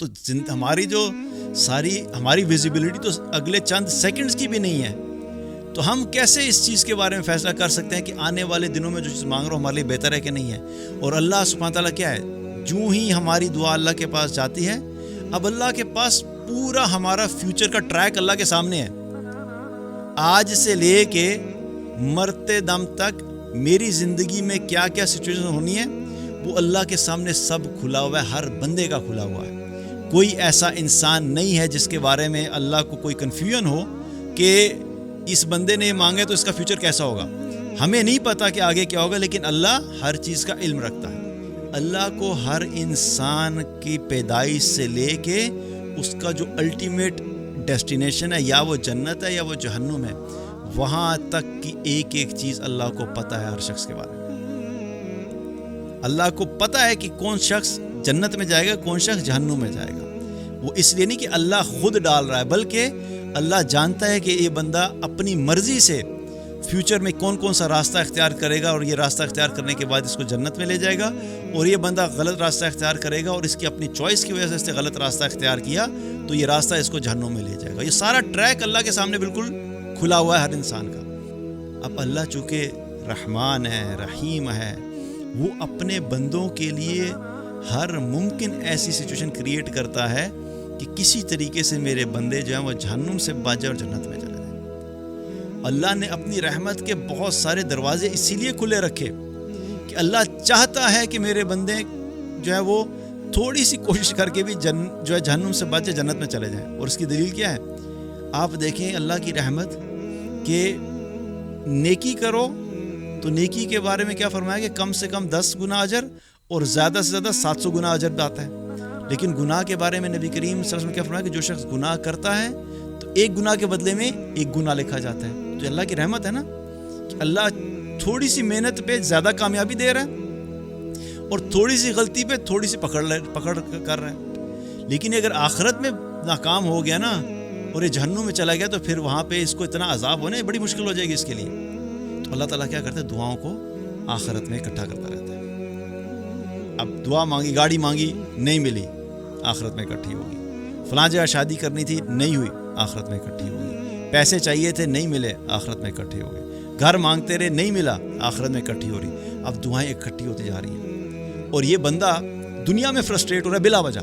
تو ہماری جو ساری ہماری ویزیبلٹی تو اگلے چند سیکنڈز کی بھی نہیں ہے، تو ہم کیسے اس چیز کے بارے میں فیصلہ کر سکتے ہیں کہ آنے والے دنوں میں جو چیز مانگ رہا ہوں ہمارے لیے بہتر ہے کہ نہیں ہے؟ اور اللہ سبحانہ تعالیٰ کیا ہے، جو ہی ہماری دعا اللہ کے پاس جاتی ہے، اب اللہ کے پاس پورا ہمارا فیوچر کا ٹریک اللہ کے سامنے ہے، آج سے لے کے مرتے دم تک میری زندگی میں کیا کیا سچویشن ہونی ہے وہ اللہ کے سامنے سب کھلا ہوا ہے، ہر بندے کا کھلا ہوا ہے۔ کوئی ایسا انسان نہیں ہے جس کے بارے میں اللہ کو کوئی کنفیوژن ہو کہ اس بندے نے مانگے تو اس کا فیوچر کیسا ہوگا۔ ہمیں نہیں پتا کہ آگے کیا ہوگا، لیکن اللہ ہر چیز کا علم رکھتا ہے۔ اللہ کو ہر انسان کی پیدائش سے لے کے اس کا جو الٹیمیٹ ڈیسٹینیشن ہے، یا وہ جنت ہے یا وہ جہنم ہے، وہاں تک کی ایک ایک چیز اللہ کو پتہ ہے ہر شخص کے بارے میں۔ اللہ کو پتہ ہے کہ کون شخص جنت میں جائے گا، کون شخص جہنم میں جائے گا۔ وہ اس لیے نہیں کہ اللہ خود ڈال رہا ہے، بلکہ اللہ جانتا ہے کہ یہ بندہ اپنی مرضی سے فیوچر میں کون کون سا راستہ اختیار کرے گا، اور یہ راستہ اختیار کرنے کے بعد اس کو جنت میں لے جائے گا، اور یہ بندہ غلط راستہ اختیار کرے گا اور اس کی اپنی چوائس کی وجہ سے اس نے غلط راستہ اختیار کیا تو یہ راستہ اس کو جہنم میں لے جائے گا۔ یہ سارا ٹریک اللہ کے سامنے بالکل کھلا ہوا ہے ہر انسان کا۔ اب اللہ چونکہ رحمان ہے، رحیم ہے، وہ اپنے بندوں کے لیے ہر ممکن ایسی سچویشن کریٹ کرتا ہے کہ کسی طریقے سے میرے بندے جو ہیں وہ جہنم سے بچ جائیں اور جنت میں چلے جائیں۔ اللہ نے اپنی رحمت کے بہت سارے دروازے اسی لیے کھلے رکھے کہ اللہ چاہتا ہے کہ میرے بندے جو ہے وہ تھوڑی سی کوشش کر کے بھی جو ہے جہنم سے بچ جائے، جنت میں چلے جائیں۔ اور اس کی دلیل کیا ہے؟ آپ دیکھیں اللہ کی رحمت کہ نیکی کرو تو نیکی کے بارے میں کیا فرمایا کہ کم سے کم 10 گنا اجر اور زیادہ سے زیادہ 700 گنا اجر آتا ہے۔ لیکن گناہ کے بارے میں نبی کریم صلی اللہ علیہ وسلم کیا فرمایا کہ جو شخص گناہ کرتا ہے تو ایک گناہ کے بدلے میں ایک گناہ لکھا جاتا ہے۔ تو اللہ کی رحمت ہے نا کہ اللہ تھوڑی سی محنت پہ زیادہ کامیابی دے رہا ہے اور تھوڑی سی غلطی پہ تھوڑی سی پکڑ کر رہا ہے۔ لیکن اگر آخرت میں ناکام ہو گیا نا اور یہ جہنم میں چلا گیا تو پھر وہاں پہ اس کو اتنا عذاب ہونے بڑی مشکل ہو جائے گی اس کے لیے۔ تو اللہ تعالیٰ کیا کرتا ہے؟ دعاؤں کو آخرت میں اکٹھا کرتا رہتا ہے۔ اب دعا مانگی، گاڑی مانگی، نہیں ملی، آخرت میں اکٹھی ہوگی۔ فلاں جگہ شادی کرنی تھی، نہیں ہوئی، آخرت میں اکٹھی ہوگی۔ پیسے چاہیے تھے، نہیں ملے، آخرت میں اکٹھے ہو گئے۔ گھر مانگتے رہے، نہیں ملا، آخرت میں اکٹھی ہو رہی۔ اب دعائیں اکٹھی ہوتی جا رہی ہیں اور یہ بندہ دنیا میں فرسٹریٹ ہو رہا ہے بلا وجہ،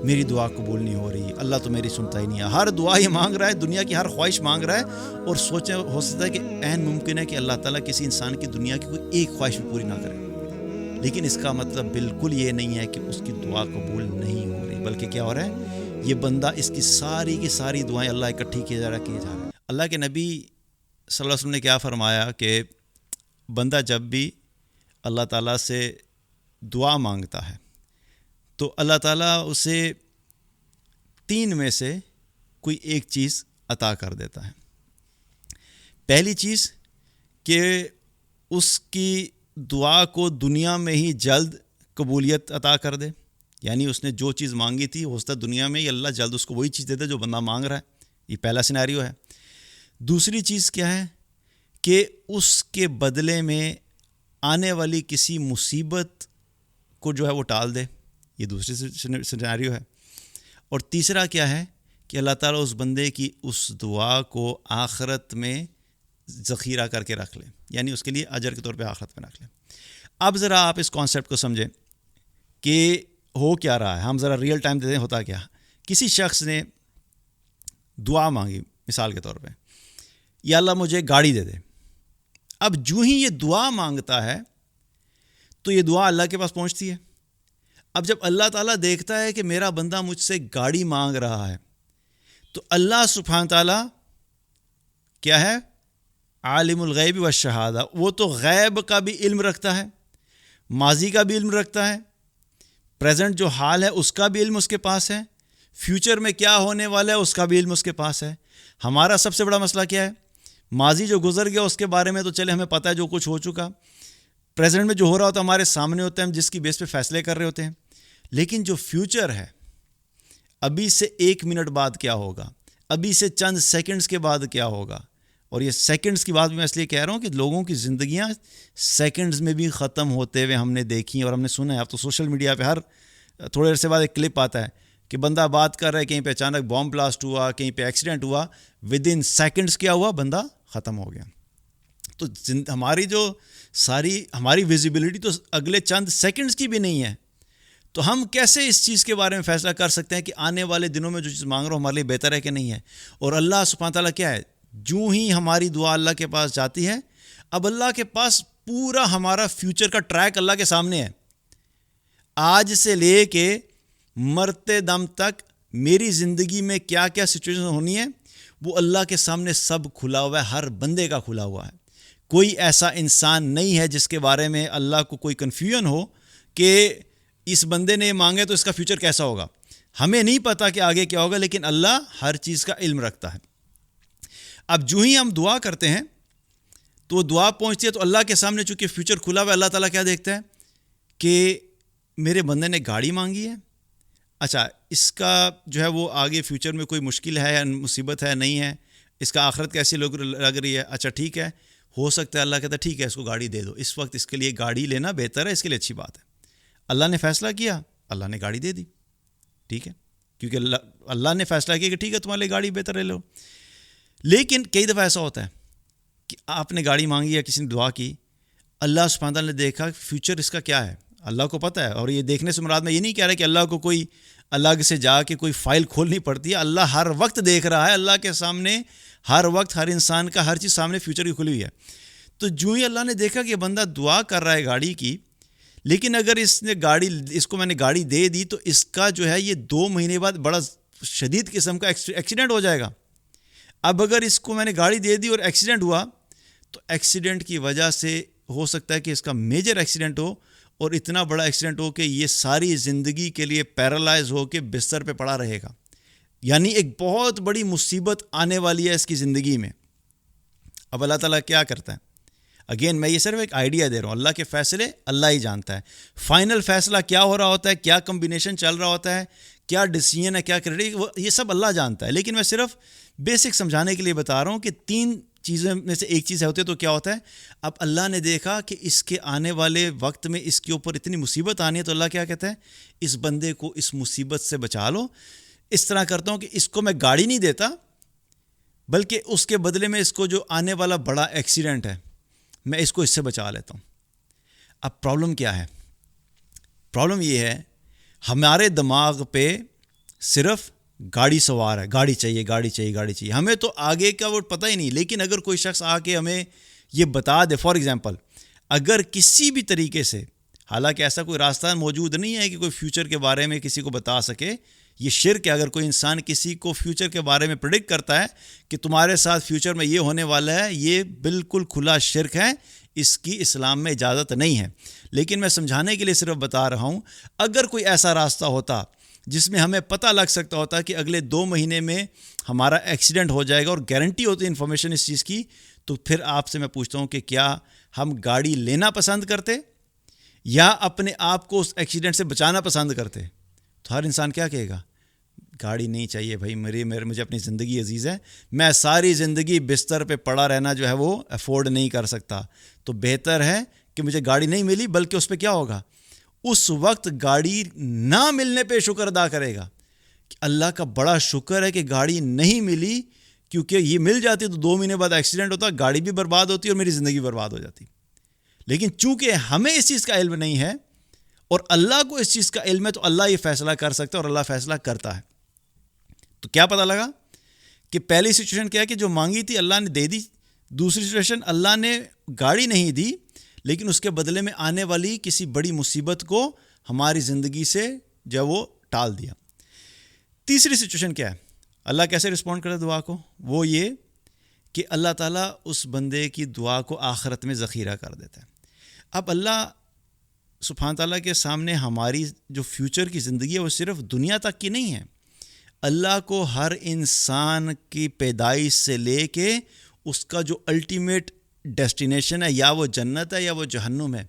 میری دعا قبول نہیں ہو رہی، اللہ تو میری سنتا ہی نہیں ہے۔ ہر دعا یہ مانگ رہا ہے، دنیا کی ہر خواہش مانگ رہا ہے، اور سوچے ہو سکتا ہے کہ عین ممکن ہے کہ اللہ تعالیٰ کسی انسان کی دنیا کی کوئی ایک خواہش بھی پوری نہ کرے۔ لیکن اس کا مطلب بالکل یہ نہیں ہے کہ اس کی دعا قبول نہیں ہو رہی، بلکہ کیا ہو رہا ہے؟ یہ بندہ اس کی ساری دعائیں اللہ اکٹھی کیے جا رہا ہے۔ اللہ کے نبی صلی اللہ علیہ وسلم نے کیا فرمایا کہ بندہ جب بھی اللہ تعالیٰ سے دعا مانگتا ہے تو اللہ تعالیٰ اسے 3 میں سے کوئی ایک چیز عطا کر دیتا ہے۔ پہلی چیز کہ اس کی دعا کو دنیا میں ہی جلد قبولیت عطا کر دے، یعنی اس نے جو چیز مانگی تھی ہو سکتا ہے دنیا میں ہی اللہ جلد اس کو وہی چیز دے دے جو بندہ مانگ رہا ہے۔ یہ پہلا سینیریو ہے۔ دوسری چیز کیا ہے کہ اس کے بدلے میں آنے والی کسی مصیبت کو جو ہے وہ ٹال دے، یہ دوسری سینیریو ہے۔ اور تیسرا کیا ہے کہ اللہ تعالیٰ اس بندے کی اس دعا کو آخرت میں ذخیرہ کر کے رکھ لے، یعنی اس کے لیے اجر کے طور پہ آخرت میں رکھ لے۔ اب ذرا آپ اس کانسیپٹ کو سمجھیں کہ ہو کیا رہا ہے، ہم ذرا ریئل ٹائم دیتے ہیں ہوتا کیا۔ کسی شخص نے دعا مانگی مثال کے طور پہ، یا اللہ مجھے گاڑی دے دے۔ اب جو ہی یہ دعا مانگتا ہے تو یہ دعا اللہ کے پاس پہنچتی ہے۔ اب جب اللہ تعالیٰ دیکھتا ہے کہ میرا بندہ مجھ سے گاڑی مانگ رہا ہے تو اللہ سبحانہ تعالیٰ کیا ہے؟ عالم الغیب والشہادہ، وہ تو غیب کا بھی علم رکھتا ہے، ماضی کا بھی علم رکھتا ہے، پریزنٹ جو حال ہے اس کا بھی علم اس کے پاس ہے، فیوچر میں کیا ہونے والا ہے اس کا بھی علم اس کے پاس ہے۔ ہمارا سب سے بڑا مسئلہ کیا ہے؟ ماضی جو گزر گیا اس کے بارے میں تو چلے ہمیں پتہ ہے جو کچھ ہو چکا، پریزنٹ میں جو ہو رہا ہوتا ہے ہمارے سامنے ہوتا ہے، ہم جس کی بیس پہ فیصلے کر رہے ہوتے ہیں۔ لیکن جو فیوچر ہے، ابھی سے 1 منٹ بعد کیا ہوگا، ابھی سے چند سیکنڈز کے بعد کیا ہوگا، اور یہ سیکنڈز کی بات میں اس لیے کہہ رہا ہوں کہ لوگوں کی زندگیاں سیکنڈز میں بھی ختم ہوتے ہوئے ہم نے دیکھی اور ہم نے سنا ہے۔ اب تو سوشل میڈیا پہ ہر تھوڑے عرصے بعد ایک کلپ آتا ہے کہ بندہ بات کر رہا ہے, کہیں پہ اچانک بام بلاسٹ ہوا, کہیں پہ ایکسیڈنٹ ہوا, ود ان سیکنڈز کیا ہوا, بندہ ختم ہو گیا. تو ہماری ویزیبلٹی تو اگلے چند سیکنڈز کی بھی نہیں ہے. تو ہم کیسے اس چیز کے بارے میں فیصلہ کر سکتے ہیں کہ آنے والے دنوں میں جو چیز مانگ رہا ہوں ہمارے لیے بہتر ہے کہ نہیں ہے؟ اور اللہ سبحانہ تعالیٰ کیا ہے, جو ہی ہماری دعا اللہ کے پاس جاتی ہے, اب اللہ کے پاس پورا ہمارا فیوچر کا ٹریک اللہ کے سامنے ہے. آج سے لے کے مرتے دم تک میری زندگی میں کیا کیا سچویشن ہونی ہے وہ اللہ کے سامنے سب کھلا ہوا ہے, ہر بندے کا کھلا ہوا ہے. کوئی ایسا انسان نہیں ہے جس کے بارے میں اللہ کو کوئی کنفیوژن ہو کہ اس بندے نے مانگے تو اس کا فیوچر کیسا ہوگا. ہمیں نہیں پتا کہ آگے کیا ہوگا, لیکن اللہ ہر چیز کا علم رکھتا ہے. اب جو ہی ہم دعا کرتے ہیں تو وہ دعا پہنچتی ہے تو اللہ کے سامنے چونکہ فیوچر کھلا ہوا ہے, اللہ تعالیٰ کیا دیکھتا ہے کہ میرے بندے نے گاڑی مانگی ہے, اچھا اس کا جو ہے وہ آگے فیوچر میں کوئی مشکل ہے یا مصیبت ہے, نہیں ہے, اس کا آخرت کیسی لگ رہی ہے, اچھا ٹھیک ہے, ہو سکتا ہے اللہ کہتا ہے ٹھیک ہے اس کو گاڑی دے دو, اس وقت اس کے لیے گاڑی لینا بہتر ہے, اس کے لیے اچھی بات ہے. اللہ نے فیصلہ کیا, اللہ نے گاڑی دے دی, ٹھیک ہے, کیونکہ اللہ نے فیصلہ کیا کہ ٹھیک ہے تمہارے لیے گاڑی بہتر ہے, لو. لیکن کئی دفعہ ایسا ہوتا ہے کہ آپ نے گاڑی مانگی یا کسی نے دعا کی, اللہ سبحانہ تعالیٰ نے دیکھا فیوچر اس کا کیا ہے, اللہ کو پتہ ہے. اور یہ دیکھنے سے مراد میں یہ نہیں کہہ رہا کہ اللہ کو کوئی الگ سے جا کے کوئی فائل کھولنی پڑتی ہے, اللہ ہر وقت دیکھ رہا ہے, اللہ کے سامنے ہر وقت ہر انسان کا ہر چیز سامنے فیوچر کی کھلی ہوئی ہے. تو جو ہی اللہ نے دیکھا کہ بندہ دعا کر رہا ہے گاڑی کی, لیکن اگر اس کو میں نے گاڑی دے دی تو اس کا جو ہے یہ 2 مہینے بعد بڑا شدید قسم کا ایکسیڈنٹ ہو جائے گا. اب اگر اس کو میں نے گاڑی دے دی اور ایکسیڈنٹ ہوا تو ایکسیڈنٹ کی وجہ سے ہو سکتا ہے کہ اس کا میجر ایکسیڈنٹ ہو, اور اتنا بڑا ایکسیڈنٹ ہو کہ یہ ساری زندگی کے لیے پیرالائز ہو کے بستر پہ پڑا رہے گا. یعنی ایک بہت بڑی مصیبت آنے والی ہے اس کی زندگی میں. اب اللہ تعالیٰ کیا کرتا ہے, اگین میں یہ صرف ایک آئیڈیا دے رہا ہوں, اللہ کے فیصلے اللہ ہی جانتا ہے. فائنل فیصلہ کیا ہو رہا ہوتا ہے, کیا کمبینیشن چل رہا ہوتا ہے, کیا ڈیسیژن ہے, کیا کریڈٹ, یہ سب اللہ جانتا ہے. لیکن میں صرف بیسک سمجھانے کے لیے بتا رہا ہوں کہ 3 چیزوں میں سے ایک چیز ہوتی ہے تو کیا ہوتا ہے. اب اللہ نے دیکھا کہ اس کے آنے والے وقت میں اس کے اوپر اتنی مصیبت آنی ہے, تو اللہ کیا کہتا ہے, اس بندے کو اس مصیبت سے بچا لو. اس طرح کرتا ہوں کہ اس کو میں گاڑی نہیں دیتا, بلکہ اس کے بدلے میں اس کو جو آنے والا بڑا ایکسیڈنٹ ہے میں اس کو اس سے بچا لیتا ہوں. اب پرابلم کیا ہے, پرابلم یہ ہے ہمارے دماغ پہ صرف گاڑی سوار ہے, گاڑی چاہیے گاڑی چاہیے گاڑی چاہیے, ہمیں تو آگے کا وہ پتہ ہی نہیں. لیکن اگر کوئی شخص آ کے ہمیں یہ بتا دے, فار ایگزامپل اگر کسی بھی طریقے سے, حالانکہ ایسا کوئی راستہ موجود نہیں ہے کہ کوئی فیوچر کے بارے میں کسی کو بتا سکے, یہ شرک ہے. اگر کوئی انسان کسی کو فیوچر کے بارے میں پریڈکٹ کرتا ہے کہ تمہارے ساتھ فیوچر میں یہ ہونے والا ہے, یہ بالکل کھلا شرک ہے, اس کی اسلام میں اجازت نہیں ہے. لیکن میں سمجھانے کے لیے صرف بتا رہا ہوں, اگر کوئی ایسا راستہ ہوتا جس میں ہمیں پتہ لگ سکتا ہوتا کہ اگلے 2 مہینے میں ہمارا ایکسیڈنٹ ہو جائے گا اور گارنٹی ہوتی ہے انفارمیشن اس چیز کی, تو پھر آپ سے میں پوچھتا ہوں کہ کیا ہم گاڑی لینا پسند کرتے یا اپنے آپ کو اس ایکسیڈنٹ سے بچانا پسند کرتے؟ تو ہر انسان کیا کہے گا, گاڑی نہیں چاہیے بھائی, مجھے اپنی زندگی عزیز ہے, میں ساری زندگی بستر پہ پڑا رہنا جو ہے وہ افورڈ نہیں کر سکتا, تو بہتر ہے کہ مجھے گاڑی نہیں ملی, بلکہ اس پہ کیا ہوگا, اس وقت گاڑی نہ ملنے پہ شکر ادا کرے گا کہ اللہ کا بڑا شکر ہے کہ گاڑی نہیں ملی, کیونکہ یہ مل جاتی تو 2 مہینے بعد ایکسیڈنٹ ہوتا, گاڑی بھی برباد ہوتی اور میری زندگی برباد ہو جاتی. لیکن چونکہ ہمیں اس چیز کا علم نہیں ہے اور اللہ کو اس چیز کا علم ہے, تو اللہ یہ فیصلہ کر سکتا ہے اور اللہ فیصلہ کرتا ہے. تو کیا پتہ لگا کہ پہلی سچویشن کیا ہے کہ جو مانگی تھی اللہ نے دے دی, دوسری سچویشن اللہ نے گاڑی نہیں دی لیکن اس کے بدلے میں آنے والی کسی بڑی مصیبت کو ہماری زندگی سے جو وہ ٹال دیا. تیسری سچویشن کیا ہے, اللہ کیسے رسپونڈ کرتا دعا کو, وہ یہ کہ اللہ تعالیٰ اس بندے کی دعا کو آخرت میں ذخیرہ کر دیتا ہے. اب اللہ سبحانہ تعالیٰ کے سامنے ہماری جو فیوچر کی زندگی ہے وہ صرف دنیا تک کی نہیں ہے. اللہ کو ہر انسان کی پیدائش سے لے کے اس کا جو الٹیمیٹ ڈیسٹینیشن ہے, یا وہ جنت ہے یا وہ جہنم ہے,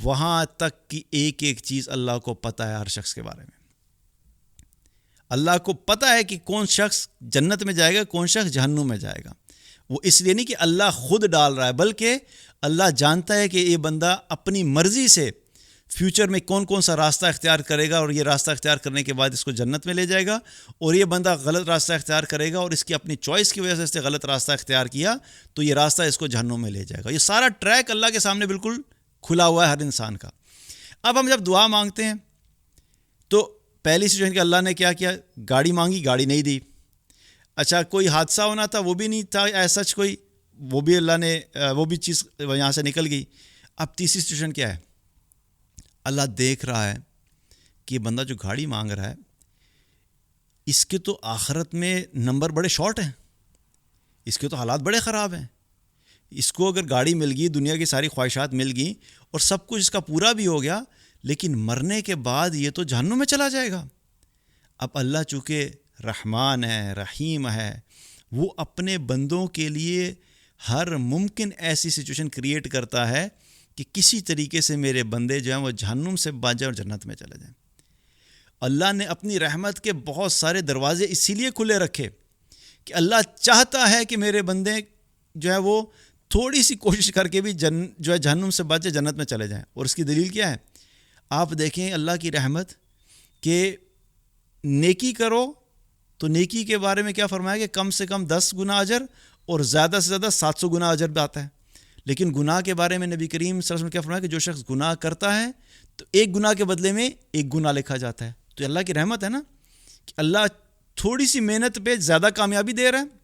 وہاں تک کی ایک ایک چیز اللہ کو پتہ ہے ہر شخص کے بارے میں. اللہ کو پتہ ہے کہ کون شخص جنت میں جائے گا, کون شخص جہنم میں جائے گا. وہ اس لیے نہیں کہ اللہ خود ڈال رہا ہے, بلکہ اللہ جانتا ہے کہ یہ بندہ اپنی مرضی سے فیوچر میں کون کون سا راستہ اختیار کرے گا اور یہ راستہ اختیار کرنے کے بعد اس کو جنت میں لے جائے گا, اور یہ بندہ غلط راستہ اختیار کرے گا اور اس کی اپنی چوائس کی وجہ سے اس نے غلط راستہ اختیار کیا تو یہ راستہ اس کو جہنم میں لے جائے گا. یہ سارا ٹریک اللہ کے سامنے بالکل کھلا ہوا ہے ہر انسان کا. اب ہم جب دعا مانگتے ہیں تو پہلی سچویشن کہ اللہ نے کیا کیا, گاڑی مانگی, گاڑی نہیں دی. اچھا کوئی حادثہ ہونا تھا, وہ بھی نہیں تھا ایسا سچ کوئی, وہ بھی اللہ نے وہ بھی چیز یہاں سے نکل گئی. اب تیسری سچویشن کیا ہے, اللہ دیکھ رہا ہے کہ یہ بندہ جو گاڑی مانگ رہا ہے اس کے تو آخرت میں نمبر بڑے شارٹ ہیں, اس کے تو حالات بڑے خراب ہیں. اس کو اگر گاڑی مل گئی, دنیا کی ساری خواہشات مل گئیں اور سب کچھ اس کا پورا بھی ہو گیا, لیکن مرنے کے بعد یہ تو جہنم میں چلا جائے گا. اب اللہ چونکہ رحمان ہے, رحیم ہے, وہ اپنے بندوں کے لیے ہر ممکن ایسی سچویشن کریٹ کرتا ہے کہ کسی طریقے سے میرے بندے جو ہیں وہ جہنم سے بچ جائیں اور جنت میں چلے جائیں. اللہ نے اپنی رحمت کے بہت سارے دروازے اسی لیے کھلے رکھے کہ اللہ چاہتا ہے کہ میرے بندے جو ہے وہ تھوڑی سی کوشش کر کے بھی جو ہے جہنم سے بچ جائے, جنت میں چلے جائیں. اور اس کی دلیل کیا ہے, آپ دیکھیں اللہ کی رحمت کہ نیکی کرو تو نیکی کے بارے میں کیا فرمایا کہ کم سے کم 10 گنا اجر اور زیادہ سے زیادہ 700 گنا اجر بھی آتا ہے. لیکن گناہ کے بارے میں نبی کریم صلی اللہ علیہ وسلم نے کیا فرمایا کہ جو شخص گناہ کرتا ہے تو ایک گناہ کے بدلے میں ایک گناہ لکھا جاتا ہے. تو اللہ کی رحمت ہے نا کہ اللہ تھوڑی سی محنت پہ زیادہ کامیابی دے رہا ہے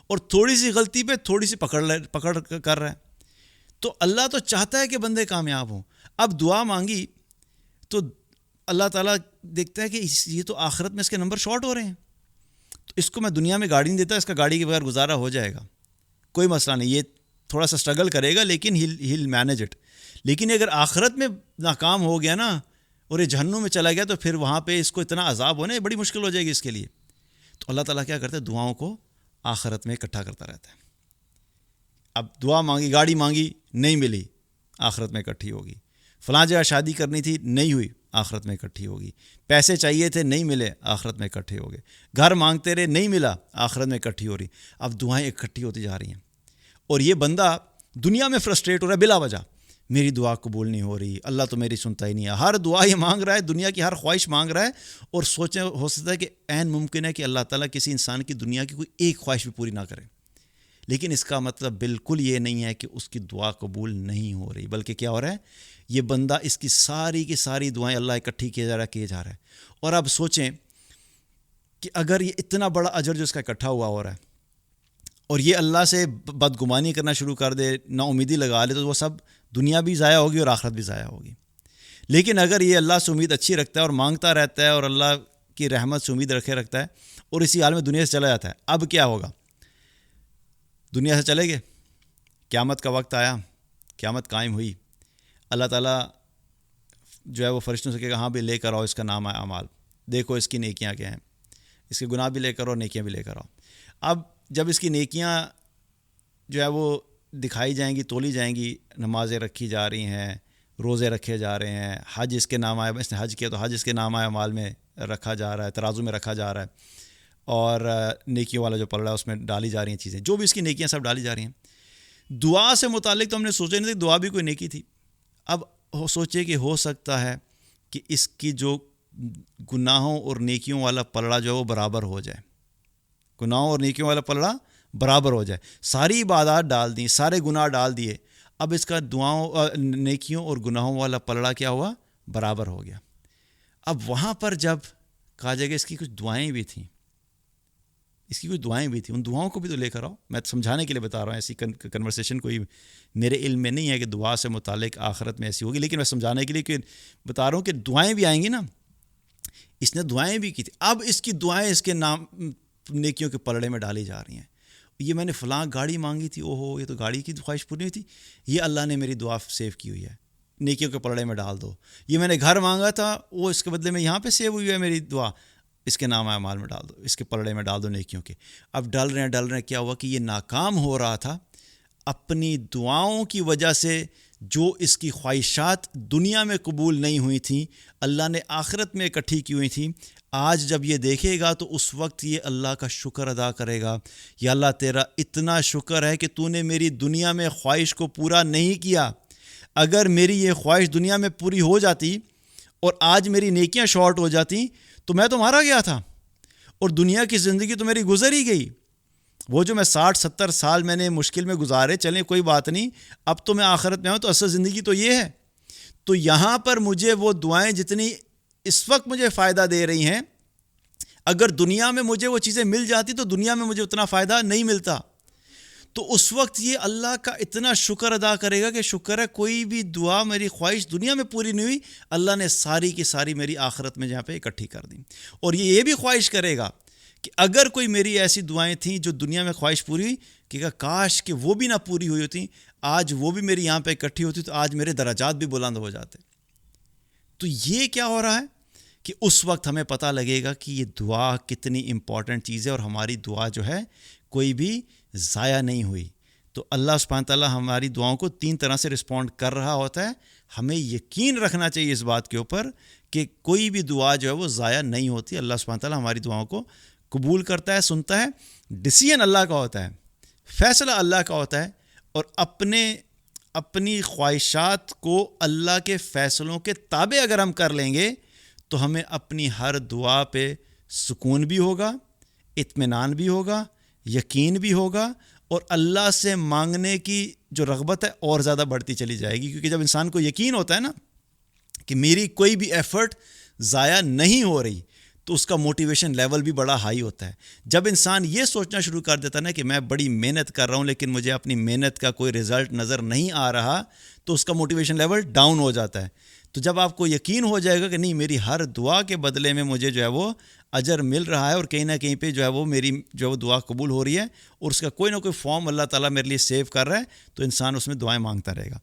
اور تھوڑی سی غلطی پہ تھوڑی سی پکڑ کر رہا ہے. تو اللہ تو چاہتا ہے کہ بندے کامیاب ہوں. اب دعا مانگی تو اللہ تعالیٰ دیکھتا ہے کہ یہ تو آخرت میں اس کے نمبر شارٹ ہو رہے ہیں, تو اس کو میں دنیا میں گاڑی نہیں دیتا, اس کا گاڑی کے بغیر گزارا ہو جائے گا, کوئی مسئلہ نہیں, یہ تھوڑا سا اسٹرگل کرے گا لیکن ہیل مینیج اٹ. لیکن اگر آخرت میں ناکام ہو گیا نا اور یہ جہنم میں چلا گیا تو پھر وہاں پہ اس کو اتنا عذاب ہونے بڑی مشکل ہو جائے گی اس کے لیے. تو اللہ تعالیٰ کیا کرتا ہے, دعاؤں کو آخرت میں اکٹھا کرتا رہتا ہے. اب دعا مانگی, گاڑی مانگی, نہیں ملی, آخرت میں اکٹھی ہوگی. فلاں جگہ شادی کرنی تھی, نہیں ہوئی, آخرت میں اکٹھی ہوگی. پیسے چاہیے تھے, نہیں ملے, آخرت میں اکٹھے ہو گئے. گھر مانگتے رہے, نہیں ملا, آخرت میں اکٹھی ہو رہی. اب دعائیں اکٹھی ہوتی جا رہی ہیں اور یہ بندہ دنیا میں فرسٹریٹ ہو رہا ہے بلا وجہ, میری دعا قبول نہیں ہو رہی, اللہ تو میری سنتا ہی نہیں ہے. ہر دعا یہ مانگ رہا ہے, دنیا کی ہر خواہش مانگ رہا ہے اور سوچیں ہو سکتا ہے کہ عین ممکن ہے کہ اللہ تعالیٰ کسی انسان کی دنیا کی کوئی ایک خواہش بھی پوری نہ کرے. لیکن اس کا مطلب بالکل یہ نہیں ہے کہ اس کی دعا قبول نہیں ہو رہی, بلکہ کیا ہو رہا ہے, یہ بندہ اس کی ساری دعائیں اللہ اکٹھی کیے جا رہا ہے. اور اب سوچیں کہ اگر یہ اتنا بڑا اجر جو اس کا اکٹھا ہوا رہا ہے اور یہ اللہ سے بدگمانی کرنا شروع کر دے, نا امیدی لگا لے, تو وہ سب دنیا بھی ضائع ہوگی اور آخرت بھی ضائع ہوگی. لیکن اگر یہ اللہ سے امید اچھی رکھتا ہے اور مانگتا رہتا ہے اور اللہ کی رحمت سے امید رکھتا ہے اور اسی حال میں دنیا سے چلا جاتا ہے, اب کیا ہوگا, دنیا سے چلے گئے, قیامت کا وقت آیا, قیامت قائم ہوئی, اللہ تعالیٰ جو ہے وہ فرشتوں سے کہے گا ہاں بھی لے کر آؤ اس کا نام اعمال, دیکھو اس کی نیکیاں کیا ہیں, اس کے گناہ بھی لے کر آؤ, نیکیاں بھی لے کر آؤ. اب جب اس کی نیکیاں جو ہے وہ دکھائی جائیں گی, تولی جائیں گی, نمازیں رکھی جا رہی ہیں, روزے رکھے جا رہے ہیں, حج اس کے نام آئے, اس نے حج کیا تو حج اس کے نام اعمال میں رکھا جا رہا ہے, ترازو میں رکھا جا رہا ہے, اور نیکیوں والا جو پڑ رہا ہے اس میں ڈالی جا رہی ہیں چیزیں, جو بھی اس کی نیکیاں سب ڈالی جا رہی ہیں. دعا سے متعلق تو ہم نے سوچا نہیں تھا, دعا بھی کوئی نیکی تھی. اب سوچے کہ ہو سکتا ہے کہ اس کی جو گناہوں اور نیکیوں والا پلڑا جو ہے وہ برابر ہو جائے, گناہوں اور نیکیوں والا پلڑا برابر ہو جائے. ساری عبادات ڈال دیں, سارے گناہ ڈال دیے, اب اس کا نیکیوں اور گناہوں والا پلڑا کیا ہوا, برابر ہو گیا. اب وہاں پر جب کہا جائے گا اس کی کچھ دعائیں بھی تھیں, ان دعاؤں کو بھی تو لے کر آؤ. میں سمجھانے کے لیے بتا رہا ہوں, ایسی کنورسیشن کوئی میرے علم میں نہیں ہے کہ دعا سے متعلق آخرت میں ایسی ہوگی, لیکن میں سمجھانے کے لیے کہ بتا رہا ہوں کہ دعائیں بھی آئیں گی نا. اس نے دعائیں بھی کی تھی, اب اس کی دعائیں اس کے نام نیکیوں کے پلڑے میں ڈالی جا رہی ہیں. یہ میں نے فلاں گاڑی مانگی تھی, اوہو یہ تو گاڑی کی خواہش پوری ہوئی تھی, یہ اللہ نے میری دعا سیو کی ہوئی ہے, نیکیوں کے پلڑے میں ڈال دو. یہ میں نے گھر مانگا تھا, وہ اس کے بدلے میں یہاں پہ سیو ہوئی ہے میری دعا, اس کے نام اعمال میں ڈال دو, اس کے پلڑے میں ڈال دو نیکیوں کے. اب ڈل رہے ہیں, کیا ہوا کہ یہ ناکام ہو رہا تھا اپنی دعاؤں کی وجہ سے. جو اس کی خواہشات دنیا میں قبول نہیں ہوئی تھیں, اللہ نے آخرت میں اکٹھی کی ہوئی تھیں, آج جب یہ دیکھے گا تو اس وقت یہ اللہ کا شکر ادا کرے گا, یا اللہ تیرا اتنا شکر ہے کہ تو نے میری دنیا میں خواہش کو پورا نہیں کیا, اگر میری یہ خواہش دنیا میں پوری ہو جاتی اور آج میری نیکیاں شارٹ ہو جاتی تو میں تو مارا گیا تھا اور دنیا کی زندگی تو میری گزر ہی گئی. وہ جو میں 60-70 سال میں نے مشکل میں گزارے، چلیں کوئی بات نہیں، اب تو میں آخرت میں ہوں، تو اصل زندگی تو یہ ہے. تو یہاں پر مجھے وہ دعائیں جتنی اس وقت مجھے فائدہ دے رہی ہیں، اگر دنیا میں مجھے وہ چیزیں مل جاتی تو دنیا میں مجھے اتنا فائدہ نہیں ملتا. تو اس وقت یہ اللہ کا اتنا شکر ادا کرے گا کہ شکر ہے کوئی بھی دعا میری خواہش دنیا میں پوری نہیں ہوئی، اللہ نے ساری کی ساری میری آخرت میں جہاں پہ اکٹھی کر دی. اور یہ بھی خواہش کرے گا کہ اگر کوئی میری ایسی دعائیں تھیں جو دنیا میں خواہش پوری ہوئی، کہ کاش کہ وہ بھی نہ پوری ہوئی ہوتی، آج وہ بھی میری یہاں پہ اکٹھی ہوتی تو آج میرے درجات بھی بلند ہو جاتے. تو یہ کیا ہو رہا ہے کہ اس وقت ہمیں پتہ لگے گا کہ یہ دعا کتنی امپورٹنٹ چیز ہے اور ہماری دعا جو ہے کوئی بھی ضائع نہیں ہوئی. تو اللہ سبحانہ تعالیٰ ہماری دعاؤں کو 3 طرح سے رسپونڈ کر رہا ہوتا ہے. ہمیں یقین رکھنا چاہیے اس بات کے اوپر کہ کوئی بھی دعا جو ہے وہ ضائع نہیں ہوتی. اللہ سبحانہ تعالیٰ ہماری دعاؤں کو قبول کرتا ہے، سنتا ہے. ڈیسیژن اللہ کا ہوتا ہے، فیصلہ اللہ کا ہوتا ہے، اور اپنی خواہشات کو اللہ کے فیصلوں کے تابع اگر ہم کر لیں گے تو ہمیں اپنی ہر دعا پہ سکون بھی ہوگا، اطمینان بھی ہوگا، یقین بھی ہوگا، اور اللہ سے مانگنے کی جو رغبت ہے اور زیادہ بڑھتی چلی جائے گی. کیونکہ جب انسان کو یقین ہوتا ہے نا کہ میری کوئی بھی ایفرٹ ضائع نہیں ہو رہی تو اس کا موٹیویشن لیول بھی بڑا ہائی ہوتا ہے. جب انسان یہ سوچنا شروع کر دیتا نا کہ میں بڑی محنت کر رہا ہوں لیکن مجھے اپنی محنت کا کوئی رزلٹ نظر نہیں آ رہا تو اس کا موٹیویشن لیول ڈاؤن ہو جاتا ہے. تو جب آپ کو یقین ہو جائے گا کہ نہیں میری ہر دعا کے بدلے میں مجھے جو ہے وہ اجر مل رہا ہے اور کہیں نہ کہیں پہ جو ہے وہ میری جو ہے وہ دعا قبول ہو رہی ہے اور اس کا کوئی نہ کوئی فارم اللہ تعالیٰ میرے لیے سیو کر رہا ہے، تو انسان اس میں دعائیں مانگتا رہے گا.